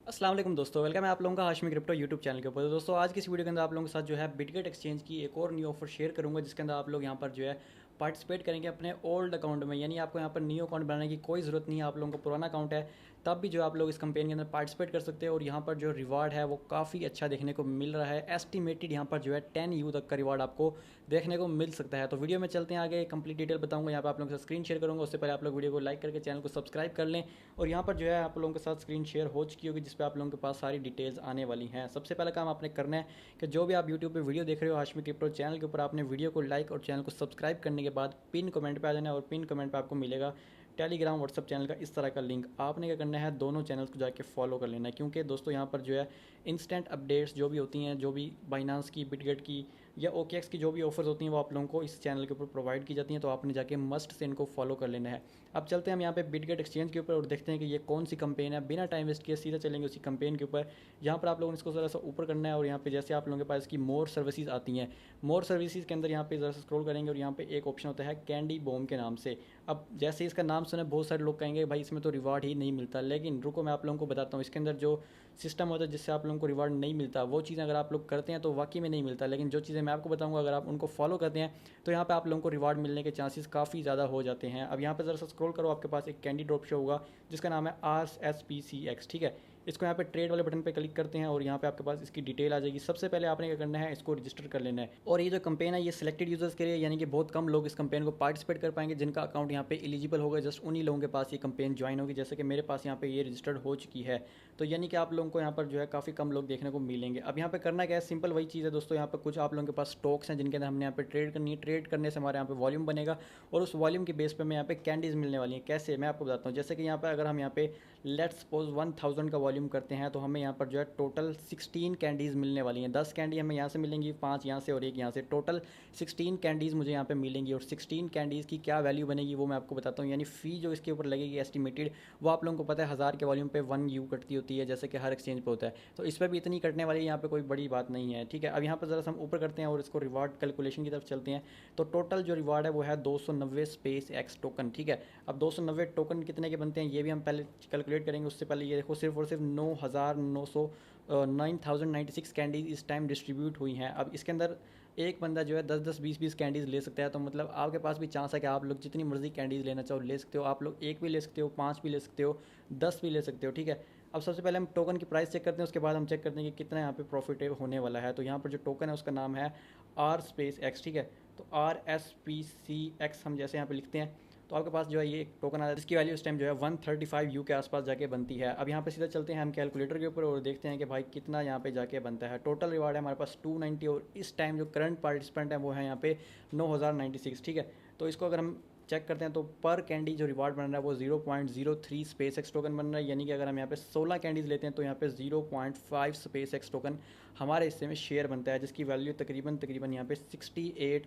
अस्सलाम वालेकुम दोस्तों, वेलकम है आप लोगों का हाशमी क्रिप्टो यूट्यूब चैनल के ऊपर। तो दोस्तों आज की इस वीडियो के अंदर आप लोगों के साथ जो है बिटगेट एक्सचेंज की एक और न्यू ऑफर शेयर करूंगा, जिसके अंदर आप लोग यहाँ पर जो है पार्टिसिपेट करेंगे अपने ओल्ड अकाउंट में। यानी आपको यहाँ पर न्यू अकाउंट बनाने की कोई ज़रूरत नहीं है। आप लोगों को पुराना अकाउंट है तब भी जो आप लोग इस कंपेन के अंदर पार्टिसिपेट कर सकते हैं, और यहाँ पर जो रिवार्ड है वो काफ़ी अच्छा देखने को मिल रहा है। एस्टिमेटेड यहाँ पर जो है 10 U तक का रिवार्ड आपको देखने को मिल सकता है। तो वीडियो में चलते हैं आगे, कंप्लीट डिटेल बताऊंगा। यहाँ पर आप लोगों के साथ स्क्रीन शेयर करूँगा, उससे पहले आप लोग वीडियो को लाइक करके चैनल को सब्सक्राइब कर लें। और यहाँ पर जो है आप लोगों के साथ स्क्रीन शेयर हो चुकी होगी, जिस पर आप लोगों के पास सारी डिटेल्स आने वाली हैं। सबसे पहला काम आपने करना है कि जो भी आप यूट्यूब पे वीडियो देख रहे हो हाशमी क्रिप्टो चैनल के ऊपर, आपने वीडियो को लाइक और चैनल को सब्सक्राइब करने के बाद पिन कमेंट पे आ जाना है, और पिन कमेंट पे आपको मिलेगा टेलीग्राम व्हाट्सअप चैनल का इस तरह का लिंक। आपने क्या करना है, दोनों चैनल्स को जाके फॉलो कर लेना है, क्योंकि दोस्तों यहाँ पर जो है इंस्टेंट अपडेट्स जो भी होती हैं, जो भी बाइनांस की, बिटगेट की या OKX की जो भी ऑफर्स होती हैं, वो आप लोगों को इस चैनल के ऊपर प्रोवाइड की जाती हैं। तो आपने जाके मस्ट से इनको फॉलो कर लेना है। अब चलते हैं हम यहाँ पे बिटगेट एक्सचेंज के ऊपर और देखते हैं कि ये कौन सी कंपेन है। बिना टाइम वेस्ट किए सीधा चलेंगे उसी कंपेन के ऊपर। यहाँ पर आप लोगों ने इसको ज़रा सा ऊपर करना है, और यहाँ पे जैसे आप लोगों के पास इसकी मोर सर्विसेज आती हैं, मोर सर्विसेज के अंदर यहाँ पे ज़रा सा स्क्रॉल करेंगे और यहाँ पे एक ऑप्शन होता है कैंडी बॉम के नाम से। अब जैसे इसका नाम सुने बहुत सारे लोग कहेंगे भाई इसमें तो रिवार्ड ही नहीं मिलता, लेकिन रुको मैं आप लोगों को बताता हूँ। इसके अंदर जो सिस्टम होता है जिससे आप लोगों को रिवार्ड नहीं मिलता, वो चीज़ें अगर आप लोग करते हैं तो वाकई में नहीं मिलता। लेकिन जो चीज़ें मैं आपको बताऊंगा अगर आप उनको फॉलो करते हैं तो यहाँ पे आप लोगों को रिवार्ड मिलने के चांसेस काफ़ी ज़्यादा हो जाते हैं। अब यहाँ पे ज़रा सा स्क्रॉल करो, आपके पास एक कैंडी ड्रॉप शो होगा जिसका नाम है RSPCX, ठीक है। इसको यहाँ पे ट्रेड वाले बटन पे क्लिक करते हैं और यहाँ पे आपके पास इसकी डिटेल आ जाएगी। सबसे पहले आपने क्या करना है, इसको रजिस्टर कर लेना है। और ये जो कंपेन है ये सिलेक्टेड यूजर्स के लिए, यानी कि बहुत कम लोग इस कंपेन को पार्टिसिपेट कर पाएंगे जिनका अकाउंट यहाँ पे एलिजिबल होगा। जस्ट उन्हीं लोगों के पास ये कंपेन ज्वाइन होगी, जैसे कि मेरे पास यहाँ पे ये रजिस्टर्ड हो चुकी है। तो यानी कि आप लोगों को यहाँ पर जो है काफ़ी कम लोग देखने को मिलेंगे। अब यहाँ पे करना क्या है, सिंपल वही चीज़ है दोस्तों। यहाँ पे कुछ आप लोगों के पास स्टॉक्स हैं जिनके अंदर हमने यहाँ पे ट्रेड करनी है। ट्रेड करने से हमारे यहाँ पे वॉल्यूम बनेगा, और उस वॉल्यूम के बेस पे मैं यहाँ पे कैंडीज़ मिलने वाली हैं। कैसे, मैं आपको बताता हूँ। जैसे कि यहाँ पे अगर हम यहाँ पे लेट्स सपोज 1000 का वॉल्यूम करते हैं, तो हमें यहाँ पर जो है टोटल 16 कैंडीज़ मिलने वाली हैं। 10 कैंडी हमें यहाँ से मिलेंगी, 5 यहाँ से और एक यहाँ से, टोटल 16 कैंडीज़ मुझे यहाँ पे मिलेंगी। और 16 कैंडीज़ की क्या वैल्यू बनेगी वो मैं आपको बताता हूँ। यानी फ़ी जो इसके ऊपर लगेगी एस्टिमेटेड, वो आप लोगों को पता है 1000 के वॉल्यूम पे 1 U कटती होती है, जैसे कि हर एक्सचेंज पे होता है। तो इस पर भी इतनी कटने वाली यहाँ पे कोई बड़ी बात नहीं है, ठीक है। अब यहाँ पर ज़रा हम ऊपर करते हैं और इसको रिवार्ड कैलकुलेशन की तरफ चलते हैं। तो टोटल जो रिवार्ड है वो है 290 स्पेस एक्स टोकन, ठीक है। अब 290 टोकन कितने के बनते हैं ये भी हम पहले कैलकुलेट करेंगे। उससे पहले ये देखो, सिर्फ और सिर्फ 9,996 कैंडीज इस टाइम डिस्ट्रीब्यूट हुई हैं। अब इसके अंदर एक बंदा जो है 10-10 20-20 कैंडीज़ ले सकता है। तो मतलब आपके पास भी चांस है कि आप लोग जितनी मर्जी कैंडीज़ लेना चाहो ले सकते हो। आप लोग एक भी ले सकते हो, 5 भी ले सकते हो, 10 भी ले सकते हो, ठीक है। अब सबसे पहले हम टोकन की प्राइस चेक करते हैं, उसके बाद हम चेक करते हैं कि कितना यहाँ पे प्रॉफिटेबल होने वाला है। तो यहाँ पर जो टोकन है उसका नाम है RSPX, ठीक है। तो RSPCX हम जैसे यहाँ पे लिखते हैं तो आपके पास जो है ये एक टोकन आता है जिसकी वैल्यू इस टाइम जो है 135 U के आसपास जाके बनती है। अब यहाँ पे सीधा चलते हैं हम कैलकुलेटर के ऊपर और देखते हैं कि भाई कितना यहाँ पे जाके बनता है। टोटल रिवार्ड है हमारे पास 290, और इस टाइम जो करंट पार्टिसिपेंट है वो है यहाँ पे 9096, ठीक है। तो इसको अगर हम चेक करते हैं तो पर कैंडी जो रिवार्ड बन रहा है वो 0.03 स्पेस एक्स टोकन बन रहा है। यानी कि अगर हम यहाँ पे 16 कैंडीज लेते हैं तो यहाँ पे 0.5 स्पेस एक्स टोकन हमारे हिस्से में शेयर बनता है, जिसकी वैल्यू तकरीबन यहाँ पे 68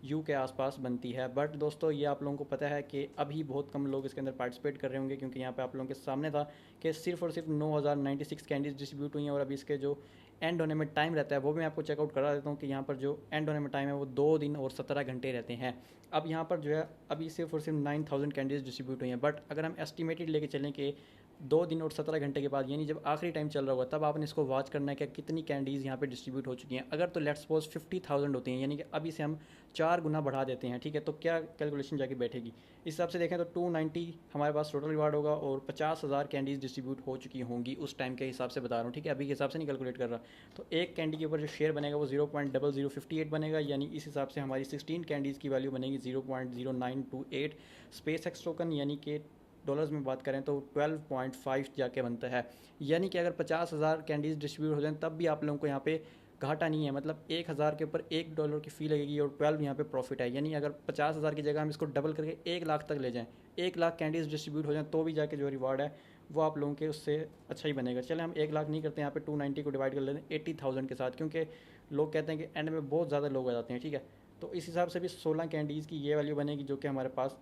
U के आसपास बनती है। बट दोस्तों ये आप लोगों को पता है कि अभी बहुत कम लोग इसके अंदर पार्टिसिपेट कर रहे होंगे, क्योंकि यहाँ पे आप लोगों के सामने था कि सिर्फ और सिर्फ 9096 कैंडीज डिस्ट्रीब्यूट हुई हैं। और अभी इसके जो एंड होने में टाइम रहता है वो मैं आपको चेकआउट करा देता हूँ कि यहाँ पर जो एंड होने में टाइम है वो 2 दिन और 17 घंटे रहते हैं। अब यहाँ पर जो है अभी सिर्फ और सिर्फ 9000 कैंडीज डिस्ट्रीब्यूट हुई हैं। बट अगर हम एस्टिमेटेड लेके चलें कि 2 दिन और 17 घंटे के बाद, यानी जब आखिरी टाइम चल रहा होगा, तब आपने इसको वॉच करना है कि कितनी कैंडीज़ यहाँ पे डिस्ट्रीब्यूट हो चुकी हैं। अगर तो लेट्स सपोज 50,000 होती हैं, यानी कि अभी से हम 4 गुना बढ़ा देते हैं, ठीक है। तो क्या कैलकुलेशन जाके बैठेगी, इस हिसाब से देखें तो 290 हमारे पास टोटल रिवार्ड होगा, और 50,000 कैंडीज़ डिस्ट्रीब्यूट हो चुकी होंगी उस टाइम के हिसाब से बता रहा हूँ, ठीक है। अभी के हिसाब से नहीं कैलकुलेट कर रहा। तो एक कैंडी के ऊपर जो शेयर बनेगा वो 0.0058 बनेगा, यानी इस हिसाब से हमारी 16 कैंडीज़ की वैल्यू बनेगी 0.0928 स्पेस एक्स टोकन, यानी कि डॉलर्स में बात करें तो 12.5 जाके बनता है। यानी कि अगर 50,000 कैंडीज़ डिस्ट्रीब्यूट हो जाए तब भी आप लोगों को यहाँ पे घाटा नहीं है। मतलब 1000 के ऊपर $1 की फ़ी लगेगी और 12 यहाँ पे प्रॉफिट है। यानी अगर 50,000 की जगह हम इसको डबल करके 1 लाख तक ले जाएँ, 1 लाख कैंडीज़ डिस्ट्रीब्यूट हो जाए तो भी जाके जो रिवार्ड है वो आप लोगों के उससे अच्छा ही बनेगा। चले हम 1 लाख नहीं करते, यहाँ पे 290 को डिवाइड कर लेते हैं 80,000 के साथ, क्योंकि लोग कहते हैं कि एंड में बहुत ज़्यादा लोग आ जाते हैं, ठीक है। तो इस हिसाब से भी 16 कैंडीज़ की ये वैल्यू बनेगी, जो कि हमारे पास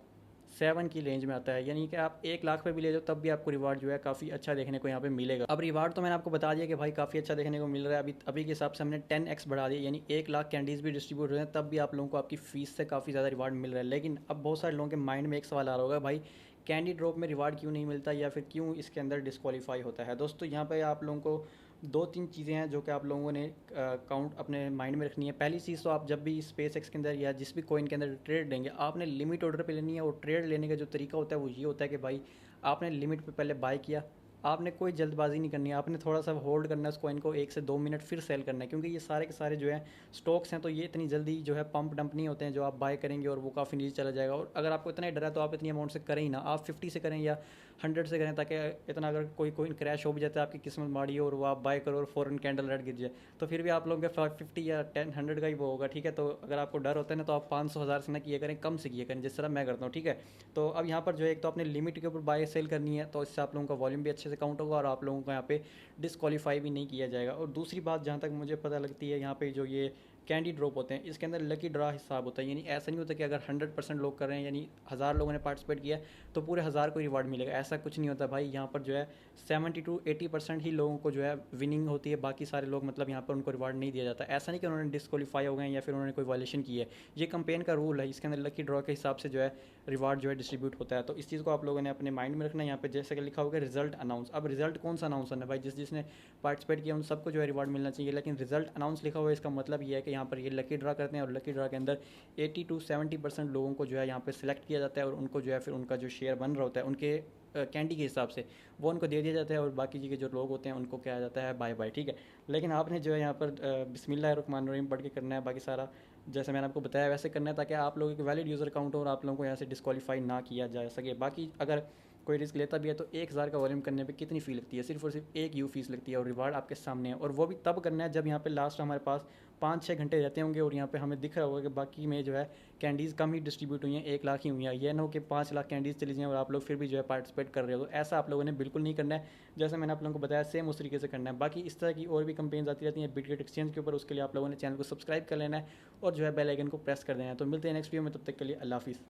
7 की रेंज में आता है। यानी कि आप 1 लाख पे भी ले जाओ तब भी आपको रिवार्ड जो है काफ़ी अच्छा देखने को यहाँ पे मिलेगा। अब रिवार्ड तो मैंने आपको बता दिया कि भाई काफ़ी अच्छा देखने को मिल रहा है। अभी के हिसाब से हमने 10x बढ़ा दिया, यानी 1 लाख कैंडीज़ भी डिस्ट्रीब्यूट हो रहे हैं तब भी आप लोगों को आपकी फ़ीस से काफ़ी ज़्यादा रिवार्ड मिल रहा है। लेकिन अब बहुत सारे लोगों के माइंड में एक सवाल आ रहा होगा, भाई कैंडी ड्रॉप में रिवार्ड क्यों नहीं मिलता या फिर क्यों इसके अंदर डिस्क्वालीफाई होता है। दोस्तों यहाँ पे आप लोगों को दो तीन चीज़ें हैं जो कि आप लोगों ने काउंट अपने माइंड में रखनी है। पहली चीज़ तो आप जब भी स्पेस एक्स के अंदर या जिस भी कॉइन के अंदर ट्रेड लेंगे, आपने लिमिट ऑर्डर पे लेनी है। और ट्रेड लेने का जो तरीका होता है वो ये होता है कि भाई आपने लिमिट पे पहले बाय किया, आपने कोई जल्दबाजी नहीं करनी है, आपने थोड़ा सा होल्ड करना है उस कॉइन को 1 से 2 मिनट, फिर सेल करना है। क्योंकि ये सारे के सारे जो है स्टॉक्स हैं तो ये इतनी जल्दी जो है पंप डंप नहीं होते हैं जो आप बाय करेंगे और वो काफ़ी नीचे चला जाएगा। और अगर आपको इतना ही डर है तो आप इतनी अमाउंट से करें ही ना, आप 50 से करें या 100 से करें, ताकि इतना अगर कोई कॉइन क्रैश हो भी जाता है, आपकी किस्मत माड़ी हो और वो आप बाय करो और फ़ौरन कैंडल रेड गिर जाए, तो फिर भी आप लोगों के 50 या 10 100 का ही वो होगा। ठीक है, तो अगर आपको डर होता है ना तो आप 500 1000 से ना किया करें, कम से किया करें, जिस तरह मैं करता हूँ। ठीक है, तो अब यहाँ पर जो है एक तो आपने लिमिट के ऊपर बाय सेल करनी है, तो इससे आप लोगों का वॉल्यूम भी अच्छे से काउंट होगा और आप लोगों को यहाँ पे डिस्क्वालीफाई भी नहीं किया जाएगा। और दूसरी बात जहाँ तक मुझे पता लगती है, यहाँ पे जो ये कैंडी ड्रॉप होते हैं इसके अंदर लकी ड्रा हिसाब होता है। यानी ऐसा नहीं होता कि अगर 100% लोग कर रहे हैं, यानी 1000 लोगों ने पार्टिसिपेट किया तो पूरे 1000 को रिवार्ड मिलेगा, ऐसा कुछ नहीं होता भाई। यहाँ पर जो है 70 to 80% ही लोगों को जो है विनिंग होती है, बाकी सारे लोग मतलब यहाँ पर उनको रिवार्ड नहीं दिया जाता। ऐसा नहीं कि उन्होंने डिस्क्वालीफाई हो गए या फिर उन्होंने कोई वायलेशन की है, ये कंपेन का रूल है, इसके अंदर लकी ड्रॉ के हिसाब से जो है रिवार्ड जो है डिस्ट्रीब्यूट होता है। तो इस चीज़ को आप लोगों ने अपने माइंड में रखना है। यहाँ पे जैसे कि लिखा होगा रिजल्ट अनाउंस, अब रिजल्ट कौन सा अनाउंस करना है भाई, जिसने पार्टिसिपेट किया उन सबको जो है रिवार्ड मिलना चाहिए, लेकिन रिजल्ट अनाउंस लिखा हुआ है, इसका मतलब ये है कि यहाँ पर ये लकी ड्रा करते हैं और लकी ड्रा के अंदर 80 to 70% लोगों को जो है यहाँ पे सिलेक्ट किया जाता है और उनको जो है फिर उनका जो शेयर बन रहा होता है उनके कैंडी के हिसाब से वो उनको दे दिया जाता है और बाकी जी के जो लोग होते हैं उनको क्या जाता है बाय बाय। ठीक है, लेकिन आपने जो है यहाँ पर बिस्मिल्लाहिर्रहमानिर्रहीम पढ़ के करना है, बाकी सारा जैसे मैंने आपको बताया वैसे करना है, ताकि आप लोगों की वैलिड यूज़र अकाउंट हो और आप लोगों को यहाँ से डिस्क्वालीफाई ना किया जा सके। बाकी अगर कोई रिस्क लेता भी है तो 1000 का वॉल्यूम करने पे कितनी फ़ी लगती है, सिर्फ और सिर्फ एक यू फीस लगती है और रिवार्ड आपके सामने है। और वो भी तब करना है जब यहाँ पे लास्ट हमारे पास 5-6 घंटे रहते होंगे और यहाँ पे हमें दिख रहा होगा कि बाकी में जो है कैंडीज़ कम ही डिस्ट्रीब्यूट हुई हैं, 1 लाख ही हुई हैं। ये ना हो कि 5 लाख कैंडीज़ चली जाएँ और आप लोग फिर भी जो है पार्टिसिपेट कर रहे हो, तो ऐसा आप लोगों ने बिल्कुल नहीं करना है। जैसे मैंने आप लोगों को बताया सेम उस तरीके से करना है। बाकी इस तरह की और भी कंपेन्स आती रहती हैं बिटगेट एक्सचेंज के ऊपर, उसके लिए आप लोगों ने चैनल को सब्सक्राइब कर लेना है और जो है बेल आइकन को प्रेस कर देना है। तो मिलते हैं नेक्स्ट वीडियो में, तब तक के लिए अल्लाह हाफिज़।